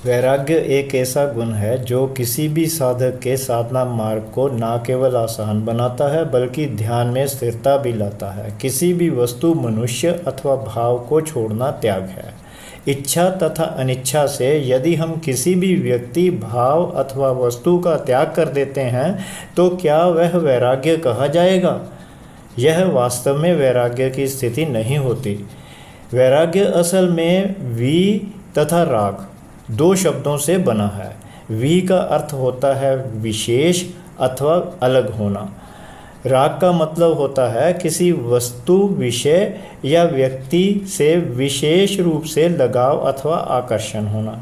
वैराग्य एक ऐसा गुण है जो किसी भी साधक के साधना मार्ग को न केवल आसान बनाता है बल्कि ध्यान में स्थिरता भी लाता है। किसी भी वस्तु, मनुष्य अथवा भाव को छोड़ना त्याग है। इच्छा तथा अनिच्छा से यदि हम किसी भी व्यक्ति, भाव अथवा वस्तु का त्याग कर देते हैं तो क्या वह वैराग्य कहा जाएगा? यह वास्तव में वैराग्य की स्थिति नहीं होती। वैराग्य असल में वी तथा राग दो शब्दों से बना है। वी का अर्थ होता है विशेष अथवा अलग होना। राग का मतलब होता है किसी वस्तु, विषय या व्यक्ति से विशेष रूप से लगाव अथवा आकर्षण होना।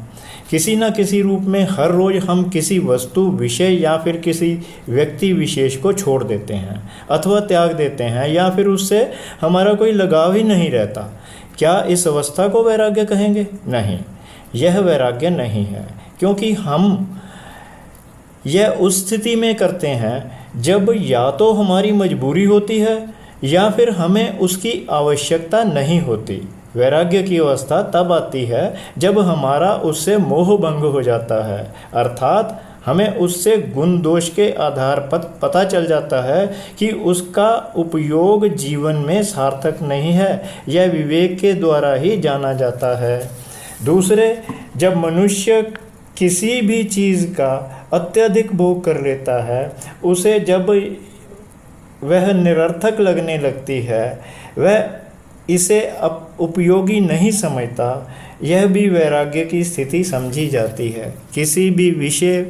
किसी न किसी रूप में हर रोज़ हम किसी वस्तु, विषय या फिर किसी व्यक्ति विशेष को छोड़ देते हैं अथवा त्याग देते हैं या फिर उससे हमारा कोई लगाव ही नहीं रहता। क्या इस अवस्था को वैराग्य कहेंगे? नहीं, यह वैराग्य नहीं है, क्योंकि हम यह उस स्थिति में करते हैं जब या तो हमारी मजबूरी होती है या फिर हमें उसकी आवश्यकता नहीं होती। वैराग्य की अवस्था तब आती है जब हमारा उससे मोह भंग हो जाता है, अर्थात हमें उससे गुण दोष के आधार पर पता चल जाता है कि उसका उपयोग जीवन में सार्थक नहीं है। यह विवेक के द्वारा ही जाना जाता है। दूसरे, जब मनुष्य किसी भी चीज़ का अत्यधिक भोग कर लेता है, उसे जब वह निरर्थक लगने लगती है, वह इसे उपयोगी नहीं समझता, यह भी वैराग्य की स्थिति समझी जाती है। किसी भी विषय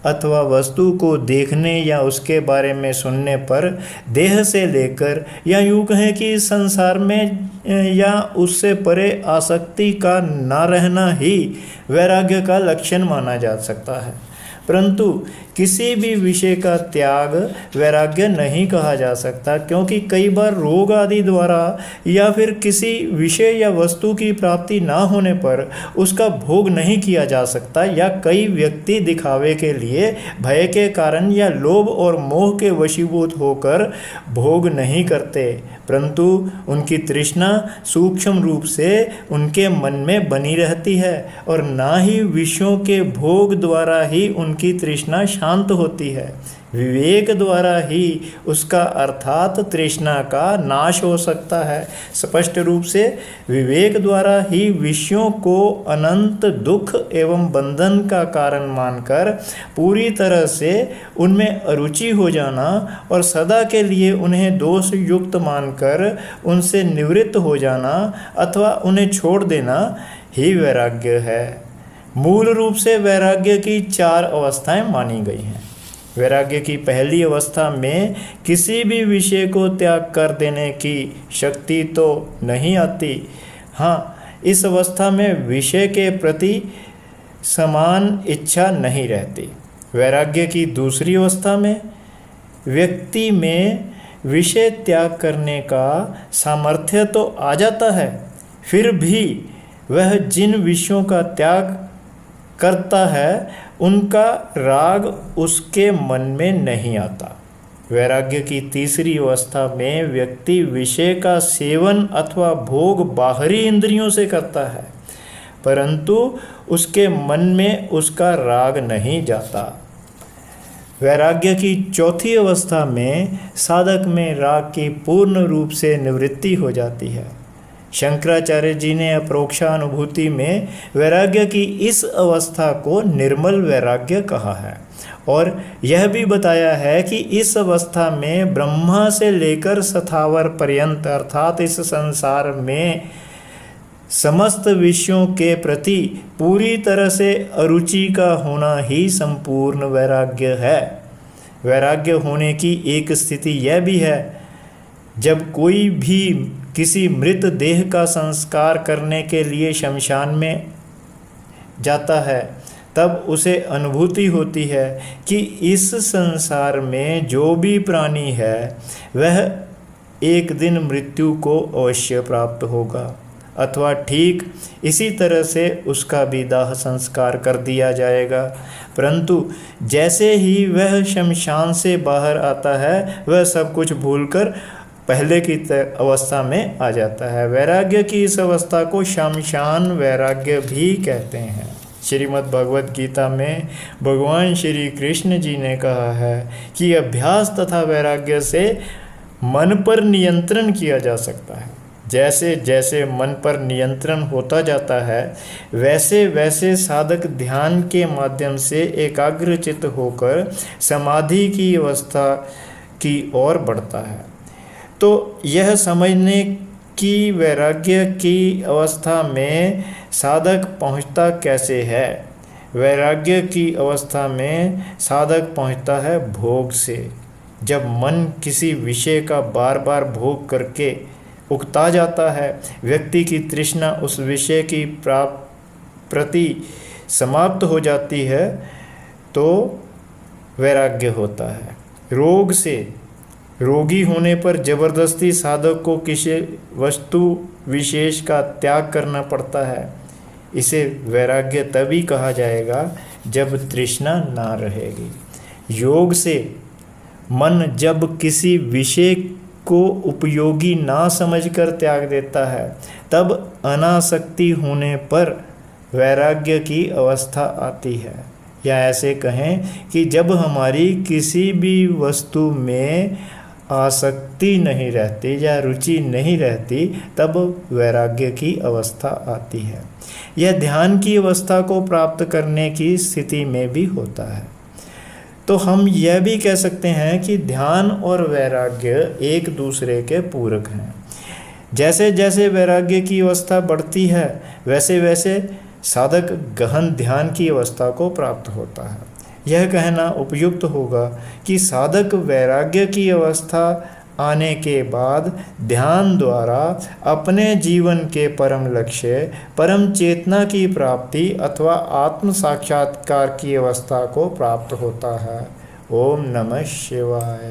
अथवा वस्तु को देखने या उसके बारे में सुनने पर देह से लेकर या यूँ कहें कि इस संसार में या उससे परे आसक्ति का ना रहना ही वैराग्य का लक्षण माना जा सकता है। परंतु किसी भी विषय का त्याग वैराग्य नहीं कहा जा सकता, क्योंकि कई बार रोग आदि द्वारा या फिर किसी विषय या वस्तु की प्राप्ति ना होने पर उसका भोग नहीं किया जा सकता, या कई व्यक्ति दिखावे के लिए भय के कारण या लोभ और मोह के वशीभूत होकर भोग नहीं करते, परंतु उनकी तृष्णा सूक्ष्म रूप से उनके मन में बनी रहती है और ना ही विषयों के भोग द्वारा ही उनकी तृष्णा शांत होती है। विवेक द्वारा ही उसका अर्थात तृष्णा का नाश हो सकता है। स्पष्ट रूप से विवेक द्वारा ही विषयों को अनंत दुख एवं बंधन का कारण मानकर पूरी तरह से उनमें अरुचि हो जाना और सदा के लिए उन्हें दोष युक्त मानकर उनसे निवृत्त हो जाना अथवा उन्हें छोड़ देना ही वैराग्य है। मूल रूप से वैराग्य की 4 अवस्थाएं मानी गई हैं। वैराग्य की पहली अवस्था में किसी भी विषय को त्याग कर देने की शक्ति तो नहीं आती। हाँ, इस अवस्था में विषय के प्रति समान इच्छा नहीं रहती। वैराग्य की दूसरी अवस्था में व्यक्ति में विषय त्याग करने का सामर्थ्य तो आ जाता है, फिर भी वह जिन विषयों का त्याग करता है उनका राग उसके मन में नहीं आता। वैराग्य की तीसरी अवस्था में व्यक्ति विषय का सेवन अथवा भोग बाहरी इंद्रियों से करता है, परंतु उसके मन में उसका राग नहीं जाता। वैराग्य की चौथी अवस्था में साधक में राग की पूर्ण रूप से निवृत्ति हो जाती है। शंकराचार्य जी ने अपरोक्षानुभूति में वैराग्य की इस अवस्था को निर्मल वैराग्य कहा है और यह भी बताया है कि इस अवस्था में ब्रह्मा से लेकर स्थावर पर्यंत अर्थात इस संसार में समस्त विषयों के प्रति पूरी तरह से अरुचि का होना ही संपूर्ण वैराग्य है। वैराग्य होने की एक स्थिति यह भी है, जब कोई भी किसी मृत देह का संस्कार करने के लिए शमशान में जाता है, तब उसे अनुभूति होती है कि इस संसार में जो भी प्राणी है वह एक दिन मृत्यु को अवश्य प्राप्त होगा, अथवा ठीक इसी तरह से उसका भी दाह संस्कार कर दिया जाएगा। परंतु जैसे ही वह शमशान से बाहर आता है वह सब कुछ भूलकर पहले की अवस्था में आ जाता है। वैराग्य की इस अवस्था को शमशान वैराग्य भी कहते हैं। श्रीमद् भगवद गीता में भगवान श्री कृष्ण जी ने कहा है कि अभ्यास तथा वैराग्य से मन पर नियंत्रण किया जा सकता है। जैसे जैसे मन पर नियंत्रण होता जाता है वैसे वैसे साधक ध्यान के माध्यम से एकाग्रचित्त होकर समाधि की अवस्था की ओर बढ़ता है। तो यह समझने कि वैराग्य की अवस्था में साधक पहुंचता कैसे है। वैराग्य की अवस्था में साधक पहुंचता है भोग से। जब मन किसी विषय का बार बार भोग करके उकता जाता है, व्यक्ति की तृष्णा उस विषय की प्रति समाप्त हो जाती है, तो वैराग्य होता है। रोग से रोगी होने पर जबरदस्ती साधक को किसी वस्तु विशेष का त्याग करना पड़ता है। इसे वैराग्य तभी कहा जाएगा जब तृष्णा ना रहेगी। योग से मन जब किसी विषय को उपयोगी ना समझकर त्याग देता है, तब अनासक्ति होने पर वैराग्य की अवस्था आती है। या ऐसे कहें कि जब हमारी किसी भी वस्तु में आसक्ति नहीं रहती या रुचि नहीं रहती, तब वैराग्य की अवस्था आती है। यह ध्यान की अवस्था को प्राप्त करने की स्थिति में भी होता है। तो हम यह भी कह सकते हैं कि ध्यान और वैराग्य एक दूसरे के पूरक हैं। जैसे जैसे वैराग्य की अवस्था बढ़ती है वैसे वैसे साधक गहन ध्यान की अवस्था को प्राप्त होता है। यह कहना उपयुक्त होगा कि साधक वैराग्य की अवस्था आने के बाद ध्यान द्वारा अपने जीवन के परम लक्ष्य परम चेतना की प्राप्ति अथवा आत्म साक्षात्कार की अवस्था को प्राप्त होता है। ओम नमः शिवाय।